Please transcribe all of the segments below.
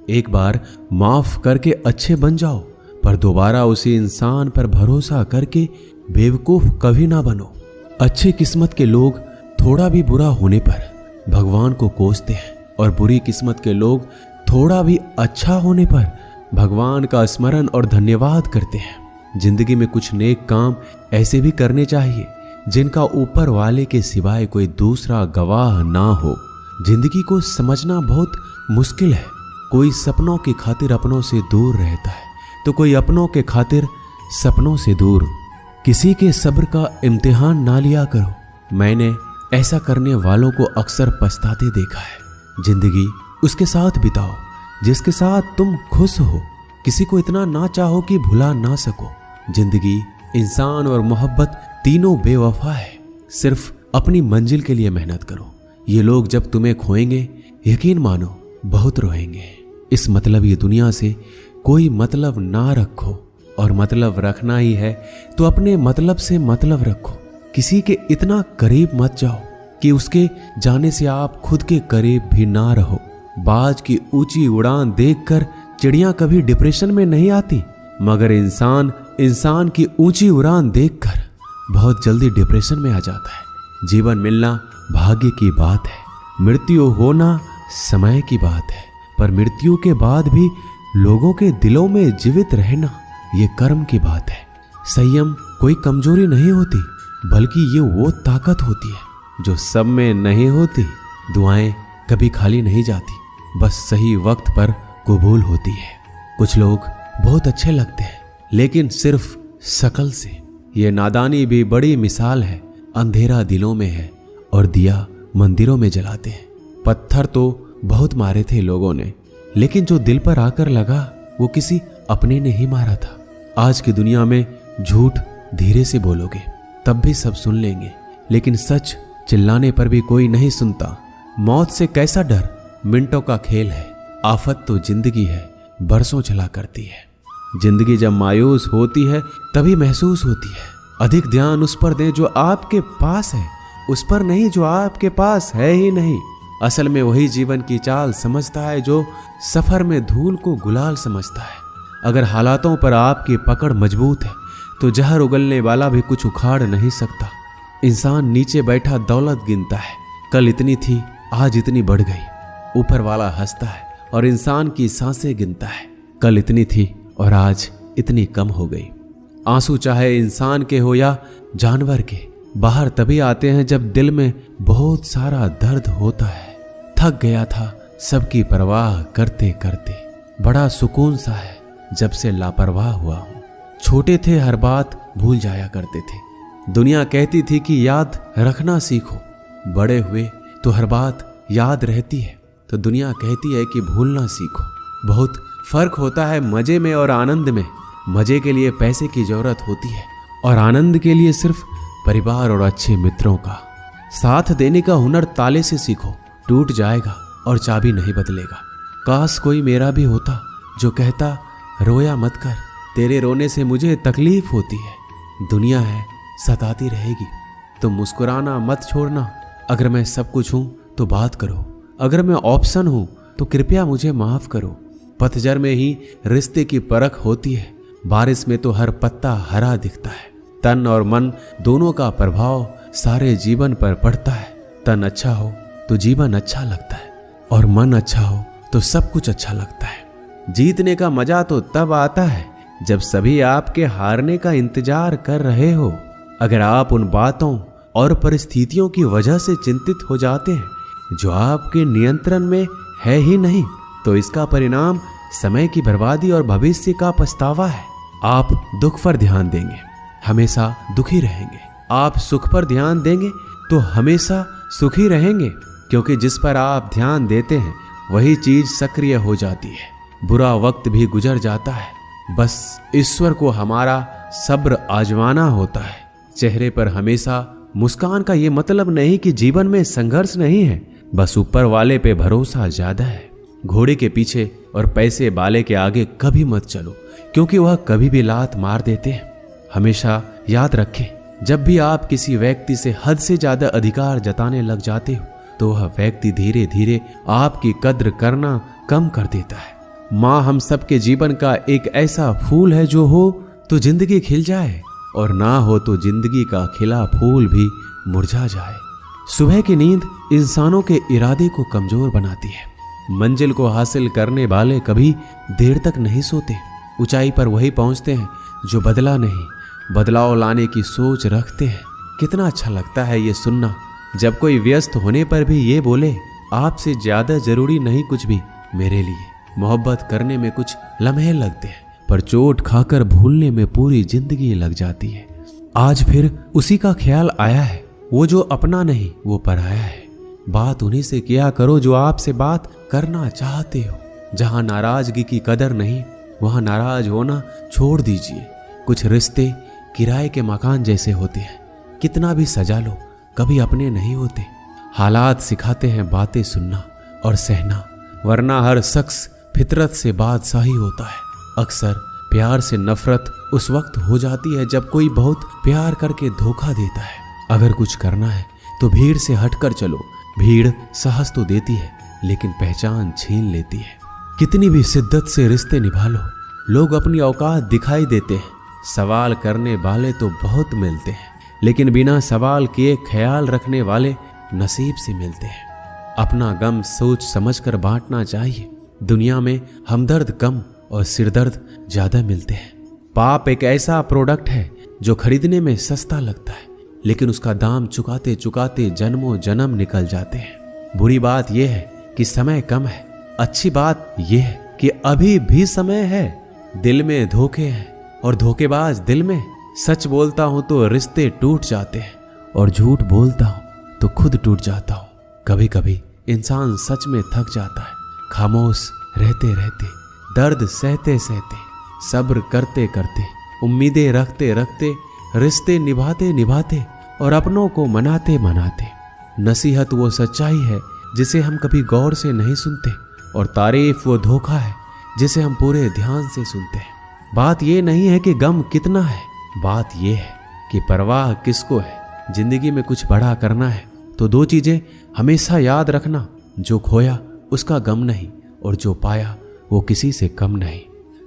एक बार माफ करके अच्छे बन जाओ, पर दोबारा उसी इंसान पर भरोसा करके बेवकूफ कभी ना बनो। अच्छी किस्मत के लोग थोड़ा भी बुरा होने पर भगवान को कोसते हैं, और बुरी किस्मत के लोग थोड़ा भी अच्छा होने पर भगवान का स्मरण और धन्यवाद करते हैं। जिंदगी में कुछ नेक काम ऐसे भी करने चाहिए जिनका ऊपर वाले के सिवाय कोई दूसरा गवाह ना हो। जिंदगी को समझना बहुत मुश्किल है। कोई सपनों की खातिर अपनों से दूर रहता है, तो कोई अपनों के खातिर सपनों से दूर। किसी के सब्र का इम्तिहान ना लिया करो। मैंने ऐसा करने वालों को अक्सर पछताते देखा है। जिंदगी उसके साथ बिताओ जिसके साथ तुम खुश हो। किसी को इतना ना चाहो कि भुला ना सको। जिंदगी, इंसान और मोहब्बत तीनों बेवफा है। सिर्फ अपनी मंजिल के लिए मेहनत करो। ये लोग जब तुम्हें खोएंगे, यकीन मानो बहुत रोएंगे। इस मतलब ये दुनिया से कोई मतलब ना रखो, और मतलब रखना ही है तो अपने मतलब से मतलब रखो। किसी के इतना करीब मत जाओ कि उसके जाने से आप खुद के करीब भी ना रहो। बाज की ऊंची उड़ान देखकर चिड़ियां कभी डिप्रेशन में नहीं आती, मगर इंसान की ऊंची उड़ान देखकर बहुत जल्दी डिप्रेशन में आ जाता है। जीवन मिलना भाग्य की बात है, मृत्यु होना समय की बात है, पर मृत्यु के बाद भी लोगों के दिलों में जीवित रहना ये कर्म की बात है। संयम कोई कमजोरी नहीं होती, बल्कि ये वो ताकत होती है जो सब में नहीं होती। दुआएं कभी खाली नहीं जाती, बस सही वक्त पर कबूल होती है। कुछ लोग बहुत अच्छे लगते हैं, लेकिन सिर्फ शक्ल से। ये नादानी भी बड़ी मिसाल है। अंधेरा दिलों में है और दिया मंदिरों में जलाते हैं। पत्थर तो बहुत मारे थे लोगों ने, लेकिन जो दिल पर आकर लगा वो किसी अपने ने ही मारा था। आज की दुनिया में झूठ धीरे से बोलोगे तब भी सब सुन लेंगे, लेकिन सच चिल्लाने पर भी कोई नहीं सुनता। मौत से कैसा डर, मिनटों का खेल है। आफत तो जिंदगी है, बरसों चला करती है। जिंदगी जब मायूस होती है तभी महसूस होती है। अधिक ध्यान उस पर दें जो आपके पास है, उस पर नहीं जो आपके पास है ही नहीं। असल में वही जीवन की चाल समझता है जो सफर में धूल को गुलाल समझता है। अगर हालातों पर आपकी पकड़ मजबूत है तो जहर उगलने वाला भी कुछ उखाड़ नहीं सकता। इंसान नीचे बैठा दौलत गिनता है, कल इतनी थी आज इतनी बढ़ गई। ऊपर वाला हंसता है और इंसान की सांसें गिनता है, कल इतनी थी और आज इतनी कम हो गई। आंसू चाहे इंसान के हो या जानवर के, बाहर तभी आते हैं जब दिल में बहुत सारा दर्द होता है। थक गया था सबकी परवाह करते करते, बड़ा सुकून सा है जब से लापरवाह हुआ हूं। छोटे थे हर बात भूल जाया करते थे, दुनिया कहती थी कि याद रखना सीखो। बड़े हुए तो हर बात याद रहती है, तो दुनिया कहती है कि भूलना सीखो। बहुत फर्क होता है मजे में और आनंद में। मजे के लिए पैसे की जरूरत होती है और आनंद के लिए सिर्फ परिवार और अच्छे मित्रों का साथ देने का हुनर ताले से सीखो। टूट जाएगा और चाबी नहीं बदलेगा। काश कोई मेरा भी होता जो कहता रोया मत कर, तेरे रोने से मुझे तकलीफ होती है। दुनिया है सताती रहेगी, तुम मुस्कुराना मत छोड़ना। अगर मैं सब कुछ हूं तो बात करो, अगर मैं ऑप्शन हूं तो कृपया मुझे माफ करो। पतझड़ में ही रिश्ते की परख होती है, बारिश में तो हर पत्ता हरा दिखता है। तन और मन दोनों का प्रभाव सारे जीवन पर पड़ता है। तन अच्छा हो तो जीवन अच्छा लगता है, और मन अच्छा हो तो सब कुछ अच्छा लगता है। जीतने का मजा तो तब आता है जब सभी आपके हारने का इंतजार कर रहे हो। अगर आप उन बातों और परिस्थितियों की वजह से चिंतित हो जाते हैं जो आपके नियंत्रण में है ही नहीं, तो इसका परिणाम समय की बर्बादी और भविष्य का पछतावा है। आप दुख पर ध्यान देंगे, हमेशा दुखी रहेंगे। आप सुख पर ध्यान देंगे तो हमेशा सुखी रहेंगे, क्योंकि जिस पर आप ध्यान देते हैं वही चीज सक्रिय हो जाती है। बुरा वक्त भी गुजर जाता है, बस ईश्वर को हमारा सब्र आजमाना होता है। चेहरे पर हमेशा मुस्कान का ये मतलब नहीं कि जीवन में संघर्ष नहीं है, बस ऊपर वाले पे भरोसा ज्यादा है। घोड़े के पीछे और पैसे वाले के आगे कभी मत चलो, क्योंकि वह कभी भी लात मार देते हैं। हमेशा याद रखें, जब भी आप किसी व्यक्ति से हद से ज्यादा अधिकार जताने लग जाते हो तो वह व्यक्ति धीरे धीरे आपकी कद्र करना कम कर देता है। माँ हम सबके जीवन का एक ऐसा फूल है जो हो तो जिंदगी खिल जाए और ना हो तो जिंदगी का खिला फूल भी मुरझा जाए। सुबह की नींद इंसानों के इरादे को कमजोर बनाती है। मंजिल को हासिल करने वाले कभी देर तक नहीं सोते। ऊंचाई पर वही पहुंचते हैं जो बदला नहीं, बदलाव लाने की सोच रखते हैं। कितना अच्छा लगता है ये सुनना जब कोई व्यस्त होने पर भी ये बोले, आपसे ज्यादा जरूरी नहीं कुछ भी मेरे लिए। मोहब्बत करने में कुछ लम्हे लगते हैं पर चोट खाकर भूलने में पूरी जिंदगी लग जाती है। आज फिर उसी का ख्याल आया है, वो जो अपना नहीं वो पराया है। बात उन्हीं से किया करो जो आपसे बात करना चाहते हो। जहां नाराजगी की कदर नहीं वहां नाराज होना छोड़ दीजिए। कुछ रिश्ते किराए के मकान जैसे होते हैं, कितना भी सजा लो कभी अपने नहीं होते। हालात सिखाते हैं बातें सुनना और सहना, वरना हर शख्स फितरत से बादशाही होता है। अक्सर प्यार से नफरत उस वक्त हो जाती है जब कोई बहुत प्यार करके धोखा देता है। अगर कुछ करना है तो भीड़ से हटकर चलो। भीड़ साहस तो देती है लेकिन पहचान छीन लेती है। कितनी भी शिद्दत से रिश्ते निभा लो, लोग अपनी औकात दिखाई देते हैं। सवाल करने वाले तो बहुत मिलते हैं लेकिन बिना सवाल किए ख्याल रखने वाले नसीब से मिलते हैं। अपना गम सोच समझकर बांटना चाहिए। दुनिया में हमदर्द कम और सिरदर्द ज्यादा मिलते हैं। पाप एक ऐसा प्रोडक्ट है जो खरीदने में सस्ता लगता है लेकिन उसका दाम चुकाते चुकाते जन्मों जन्म निकल जाते हैं। बुरी बात यह है कि समय कम है, अच्छी बात यह है कि अभी भी समय है। दिल में धोखे हैं और धोखेबाज दिल में। सच बोलता हूं तो रिश्ते टूट जाते हैं और झूठ बोलता हूं तो खुद टूट जाता हूं। कभी कभी इंसान सच में थक जाता है। खामोश रहते रहते, दर्द सहते सहते, सब्र करते करते, उम्मीदें रखते रखते, रिश्ते निभाते निभाते और अपनों को मनाते मनाते। नसीहत वो सच्चाई है जिसे हम कभी गौर से नहीं सुनते और तारीफ वो धोखा है जिसे हम पूरे ध्यान से सुनते हैं। बात ये नहीं है कि गम कितना है, बात ये है कि परवाह किसको है। जिंदगी में कुछ बड़ा करना है तो दो चीजें हमेशा याद रखना, जो खोया उसका गम नहीं और जो पाया वो किसी से कम नहीं।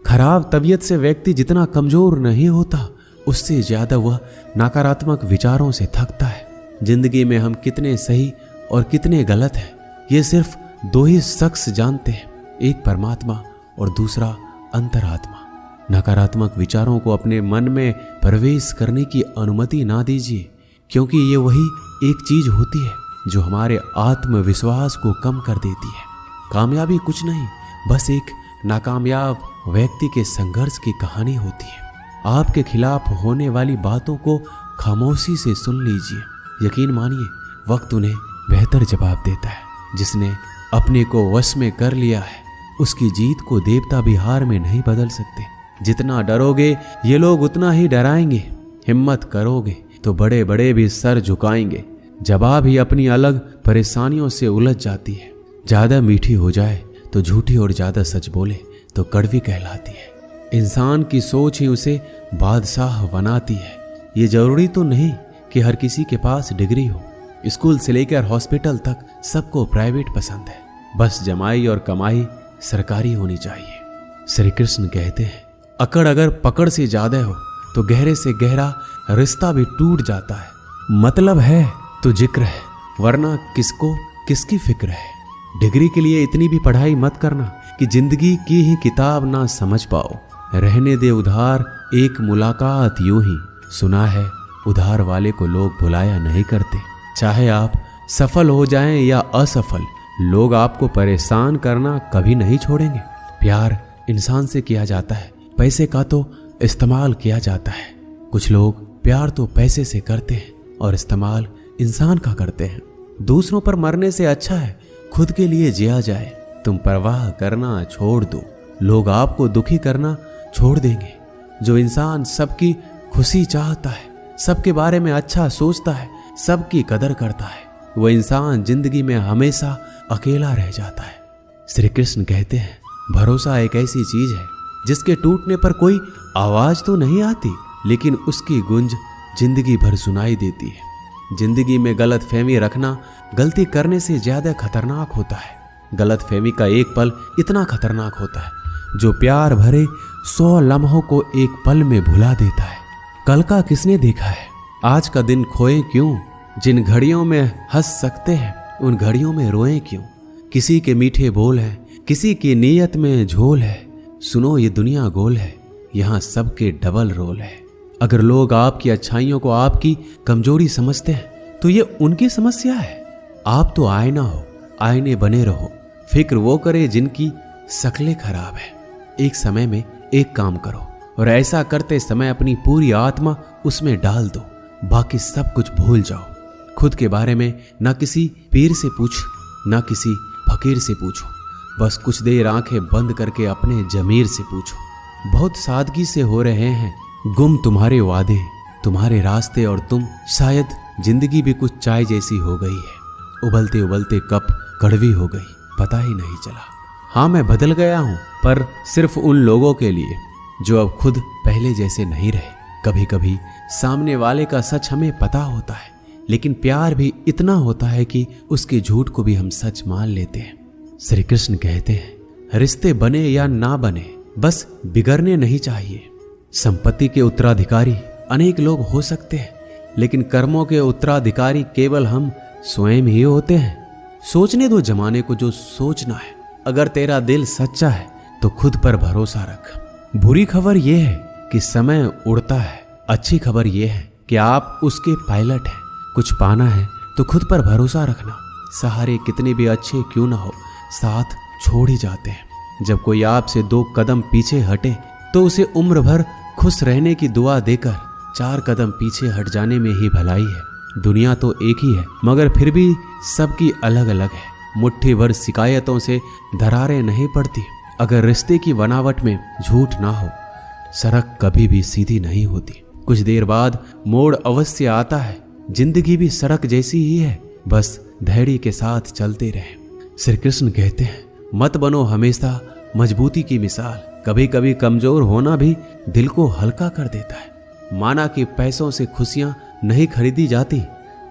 खराब तबीयत से व्यक्ति जितना कमजोर नहीं होता उससे ज्यादा वह नकारात्मक विचारों से थकता है। जिंदगी में हम कितने सही और कितने गलत हैं ये सिर्फ दो ही शख्स जानते हैं, एक परमात्मा और दूसरा अंतरात्मा। नकारात्मक विचारों को अपने मन में प्रवेश करने की अनुमति ना दीजिए क्योंकि ये वही एक चीज होती है जो हमारे आत्मविश्वास को कम कर देती है। कामयाबी कुछ नहीं, बस एक नाकामयाब व्यक्ति के संघर्ष की कहानी होती है। आपके खिलाफ होने वाली बातों को खामोशी से सुन लीजिए। यकीन मानिए वक्त उन्हें बेहतर जवाब देता है। जिसने अपने को वश में कर लिया है उसकी जीत को देवता भी हार में नहीं बदल सकते। जितना डरोगे ये लोग उतना ही डराएंगे। हिम्मत करोगे तो बड़े बड़े भी सर झुकाएंगे। जवाब ही अपनी अलग परेशानियों से उलझ जाती है। ज्यादा मीठी हो जाए तो झूठी और ज्यादा सच बोले तो कड़वी कहलाती है। इंसान की सोच ही उसे बादशाह बनाती है। ये जरूरी तो नहीं कि हर किसी के पास डिग्री हो। स्कूल से लेकर हॉस्पिटल तक सबको प्राइवेट पसंद है, बस जमाई और कमाई सरकारी होनी चाहिए। श्री कृष्ण कहते हैं अकड़ अगर पकड़ से ज्यादा हो तो गहरे से गहरा रिश्ता भी टूट जाता है। मतलब है तो जिक्र है, वरना किसको किसकी फिक्र है। डिग्री के लिए इतनी भी पढ़ाई मत करना कि जिंदगी की ही किताब ना समझ पाओ। रहने दे उधार एक मुलाकात यूं ही। सुना है उधार वाले को लोग भुलाया नहीं करते। चाहे आप सफल हो जाएं या असफल, लोग आपको परेशान करना कभी नहीं छोड़ेंगे। प्यार इंसान से किया जाता है, पैसे का तो इस्तेमाल किया जाता है। कुछ लोग प्यार तो पैसे से करते हैं और इस्तेमाल इंसान का करते हैं। दूसरों पर मरने से अच्छा है खुद के लिए जिया जाए। तुम परवाह करना छोड़ दो, लोग आपको दुखी करना छोड़ देंगे। जो इंसान सबकी खुशी चाहता है, सबके बारे में अच्छा सोचता है, सबकी कदर करता है, वह इंसान जिंदगी में हमेशा अकेला रह जाता है। श्री कृष्ण कहते हैं भरोसा एक ऐसी चीज है जिसके टूटने पर कोई आवाज तो नहीं आती लेकिन उसकी गूंज जिंदगी भर सुनाई देती है। जिंदगी में गलत फहमी रखना गलती करने से ज्यादा खतरनाक होता है। गलत फहमी का एक पल इतना खतरनाक होता है जो प्यार भरे 100 लम्हों को एक पल में भुला देता है। कल का किसने देखा है, आज का दिन खोए क्यों। जिन घड़ियों में हंस सकते हैं उन घड़ियों में रोएं क्यों। किसी के मीठे बोल हैं, किसी की नीयत में झोल है। सुनो ये दुनिया गोल है, यहाँ सबके डबल रोल है। अगर लोग आपकी अच्छाइयों को आपकी कमजोरी समझते हैं तो ये उनकी समस्या है। आप तो आईना हो, आईने बने रहो। फिक्र वो करे जिनकी शक्लें खराब है। एक समय में एक काम करो और ऐसा करते समय अपनी पूरी आत्मा उसमें डाल दो, बाकी सब कुछ भूल जाओ। खुद के बारे में ना किसी पीर से पूछ, ना किसी फकीर से पूछो। बस कुछ देर आंखें बंद करके अपने जमीर से पूछो। बहुत सादगी से हो रहे हैं गुम तुम्हारे वादे, तुम्हारे रास्ते, और तुम शायद जिंदगी भी कुछ चाय जैसी हो गई है। उबलते उबलते कप कड़वी हो गई, पता ही नहीं चला। हाँ, मैं बदल गया हूँ, पर सिर्फ उन लोगों के लिए जो अब खुद पहले जैसे नहीं रहे। कभी कभी सामने वाले का सच हमें पता होता है, लेकिन प्यार भी इतना होता है कि उसके झूठ को भी हम सच मान लेते हैं। श्री कृष्ण कहते हैं, रिश्ते बने या ना बने, बस बिगड़ने नहीं चाहिए। संपत्ति के उत्तराधिकारी अनेक लोग हो सकते हैं, लेकिन कर्मों के उत्तराधिकारी केवल हम स्वयं ही होते हैं। सोचने दो जमाने को जो सोचना है। अगर तेरा दिल सच्चा है तो खुद पर भरोसा रख। बुरी खबर यह है कि समय उड़ता है, अच्छी खबर यह है कि आप उसके पायलट हैं। कुछ पाना है तो खुद पर भरोसा रखना। सहारे कितने भी अच्छे क्यों ना हो, साथ छोड़ ही जाते हैं। जब कोई आपसे 2 कदम पीछे हटे तो उसे उम्र भर खुश रहने की दुआ देकर 4 कदम पीछे हट जाने में ही भलाई है। दुनिया तो एक ही है, मगर फिर भी सबकी अलग अलग है। मुट्ठी भर शिकायतों से दरारें नहीं पड़ती। अगर रिश्ते की बनावट में झूठ ना हो, सड़क कभी भी सीधी नहीं होती। कुछ देर बाद मोड़ अवश्य आता है। जिंदगी भी सड़क जैसी ही है, बस धैर्य के साथ चलते रहे। श्री कृष्ण कहते हैं, मत बनो हमेशा मजबूती की मिसाल। कभी कभी कमजोर होना भी दिल को हल्का कर देता है। माना कि पैसों से खुशियां नहीं खरीदी जाती,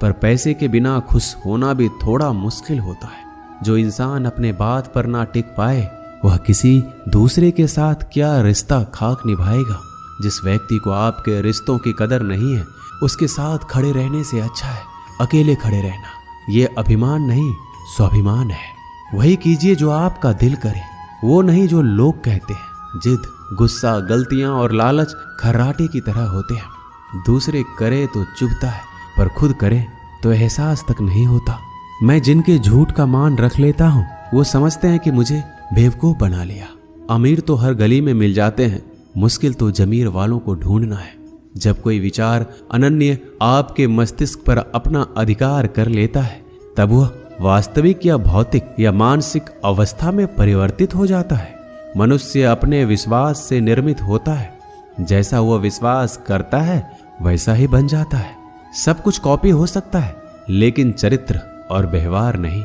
पर पैसे के बिना खुश होना भी थोड़ा मुश्किल होता है। जो इंसान अपने बात पर ना टिक पाए, वह किसी दूसरे के साथ क्या रिश्ता खाक निभाएगा। जिस व्यक्ति को आपके रिश्तों की कदर नहीं है, उसके साथ खड़े रहने से अच्छा है अकेले खड़े रहना। ये अभिमान नहीं, स्वाभिमान है। वही कीजिए जो आपका दिल करे, वो नहीं जो लोग कहते हैं। जिद, गुस्सा, गलतियां और लालच खर्राटे की तरह होते हैं। दूसरे करे तो चुभता है, पर खुद करे तो एहसास तक नहीं होता। मैं जिनके झूठ का मान रख लेता हूँ, वो समझते हैं कि मुझे बेवकूफ बना लिया। अमीर तो हर गली में मिल जाते हैं, मुश्किल तो जमीर वालों को ढूंढना है। जब कोई विचार अनन्य आपके मस्तिष्क पर अपना अधिकार कर लेता है, तब वह वास्तविक या भौतिक या मानसिक अवस्था में परिवर्तित हो जाता है। मनुष्य अपने विश्वास से निर्मित होता है। जैसा वह विश्वास करता है वैसा ही बन जाता है। सब कुछ कॉपी हो सकता है, लेकिन चरित्र और व्यवहार नहीं।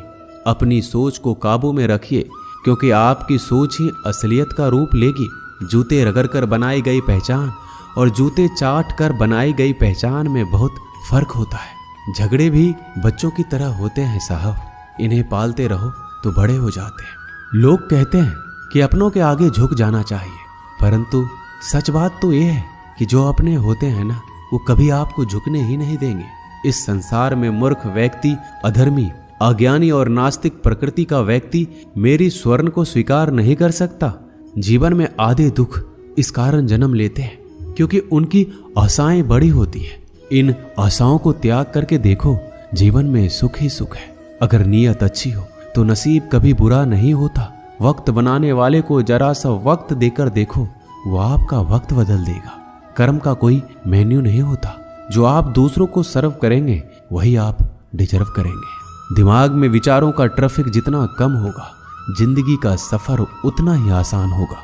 अपनी सोच को काबू में रखिए, क्योंकि आपकी सोच ही असलियत का रूप लेगी। जूते रगड़ कर बनाई गई पहचान और जूते चाट कर बनाई गई पहचान में बहुत फर्क होता है। झगड़े भी बच्चों की तरह होते हैं साहब, इन्हें पालते रहो तो बड़े हो जाते हैं। लोग कहते हैं कि अपनों के आगे झुक जाना चाहिए, परंतु सच बात तो यह है कि जो अपने होते हैं ना, वो कभी आपको झुकने ही नहीं देंगे। इस संसार में मूर्ख व्यक्ति, अधर्मी, अज्ञानी और नास्तिक प्रकृति का व्यक्ति मेरी स्वर्ण को स्वीकार नहीं कर सकता। जीवन में आधे दुख इस कारण जन्म लेते हैं क्योंकि उनकी आशाएं बड़ी होती है। इन आशाओं को त्याग करके देखो, जीवन में सुख ही सुख है। अगर नीयत अच्छी हो तो नसीब कभी बुरा नहीं होता। वक्त बनाने वाले को जरा सा वक्त देकर देखो, वो आपका वक्त बदल देगा। कर्म का कोई मेन्यू नहीं होता। जो आप दूसरों को सर्व करेंगे वही आप डिजर्व करेंगे। दिमाग में विचारों का ट्रैफिक जितना कम होगा, जिंदगी का सफर उतना ही आसान होगा।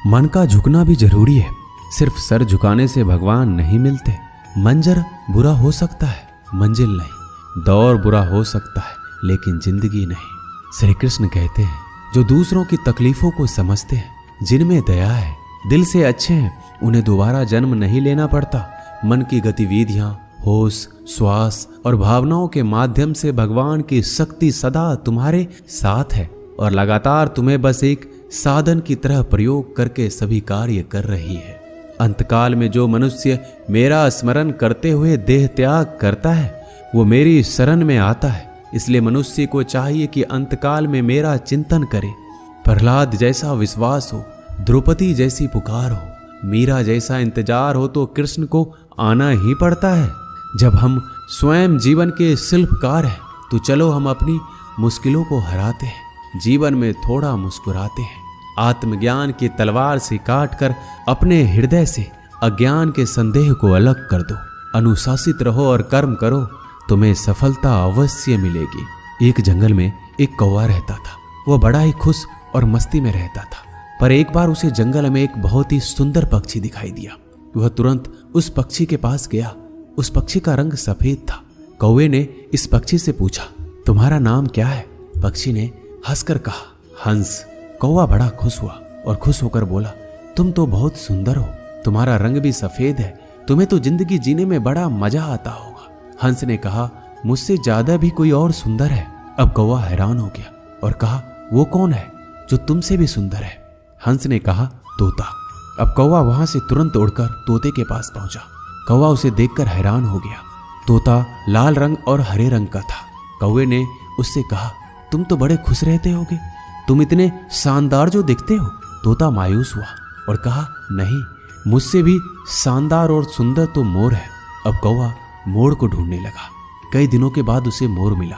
मन का झुकना भी जरूरी है। सिर्फ सर झुकाने से भगवान नहीं मिलते। मंजर बुरा हो सकता है, मंजिल नहीं। दौर बुरा हो सकता है, लेकिन जिंदगी नहीं। श्री कृष्ण कहते हैं, जो दूसरों की तकलीफों को समझते हैं, जिनमें दया है, दिल से अच्छे हैं, उन्हें दोबारा जन्म नहीं लेना पड़ता। मन की गतिविधियां, होश, श्वास और भावनाओं के माध्यम से भगवान की शक्ति सदा तुम्हारे साथ है और लगातार तुम्हें बस एक साधन की तरह प्रयोग करके सभी कार्य कर रही है। अंतकाल में जो मनुष्य मेरा स्मरण करते हुए देह त्याग करता है वो मेरी शरण में आता है। इसलिए मनुष्य को चाहिए कि अंतकाल में मेरा चिंतन करे। प्रहलाद जैसा विश्वास हो, द्रौपदी जैसी पुकार हो, मीरा जैसा इंतजार हो तो कृष्ण को आना ही पड़ता है। जब हम स्वयं जीवन के शिल्पकार हैं तो चलो हम अपनी मुश्किलों को हराते हैं, जीवन में थोड़ा मुस्कुराते हैं। आत्मज्ञान की तलवार से काटकर अपने हृदय से अज्ञान के संदेह को अलग कर दो। अनुशासित रहो और कर्म करो, तुम्हें सफलता अवश्य मिलेगी। एक जंगल में एक कौवा रहता था। वह बड़ा ही खुश और मस्ती में रहता था। पर एक बार उसे जंगल में एक बहुत ही सुंदर पक्षी दिखाई दिया। वह तुरंत उस पक्षी के पास गया। उस पक्षी का रंग सफेद था। कौवे ने इस पक्षी से पूछा, तुम्हारा नाम क्या है? पक्षी ने हंसकर कहा, हंस। कौवा बड़ा खुश हुआ और खुश होकर बोला, तुम तो बहुत सुंदर हो, तुम्हारा रंग भी सफेद है, तुम्हें तो जिंदगी जीने में बड़ा मजा आता होगा। हंस ने कहा, मुझसे ज्यादा भी कोई और सुंदर है। अब कौवा हैरान हो गया और कहा, वो कौन है जो तुमसे भी सुंदर है? हंस ने कहा, तोता। अब कौवा वहां से तुरंत उड़कर तोते के पास पहुंचा। कौवा उसे देखकर हैरान हो गया। तोता लाल रंग और हरे रंग का था। कौवे ने उससे कहा, तुम तो बड़े खुश रहते होगे, तुम इतने शानदार जो दिखते हो। तोता मायूस हुआ और कहा, नहीं, मुझसे भी शानदार और सुंदर तो मोर है। अब कौवा मोर को ढूंढने लगा। कई दिनों के बाद उसे मोर मिला,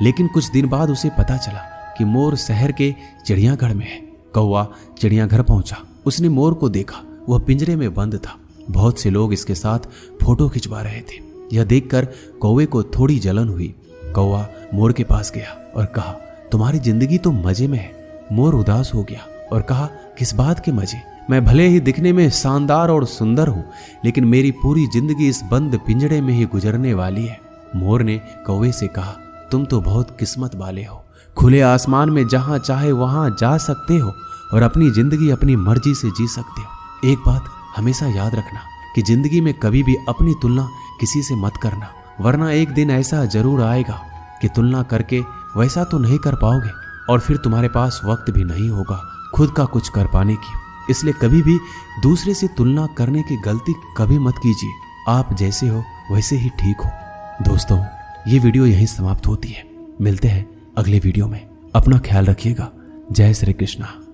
लेकिन कुछ दिन बाद उसे पता चला कि मोर शहर के चिड़ियाघर में है। कौवा चिड़ियाघर पहुंचा। उसने मोर को देखा। वह पिंजरे में बंद था। बहुत से लोग इसके साथ फोटो खिंचवा रहे थे। यह देखकर कौवे को थोड़ी जलन हुई। कौवा मोर के पास गया और कहा, तुम्हारी जिंदगी तो मजे में है। मोर उदास हो गया और कहा, किस बात के मजे? मैं भले ही दिखने में शानदार और सुंदर हूं, लेकिन मेरी पूरी जिंदगी इस बंद पिंजरे में ही गुजरने वाली है। मोर ने कौवे से कहा, तुम तो बहुत किस्मत वाले हो, खुले आसमान में जहां चाहे वहां जा सकते हो और अपनी जिंदगी अपनी मर्जी से जी सकते हो। एक बात हमेशा याद रखना कि जिंदगी में कभी भी अपनी तुलना किसी से मत करना, वरना एक दिन ऐसा जरूर आएगा कि तुलना करके वैसा तो नहीं कर पाओगे और फिर तुम्हारे पास वक्त भी नहीं होगा खुद का कुछ कर पाने की। इसलिए कभी भी दूसरे से तुलना करने की गलती कभी मत कीजिए। आप जैसे हो वैसे ही ठीक हो। दोस्तों, ये वीडियो यहीं समाप्त होती है। मिलते हैं अगले वीडियो में। अपना ख्याल रखिएगा। जय श्री कृष्णा।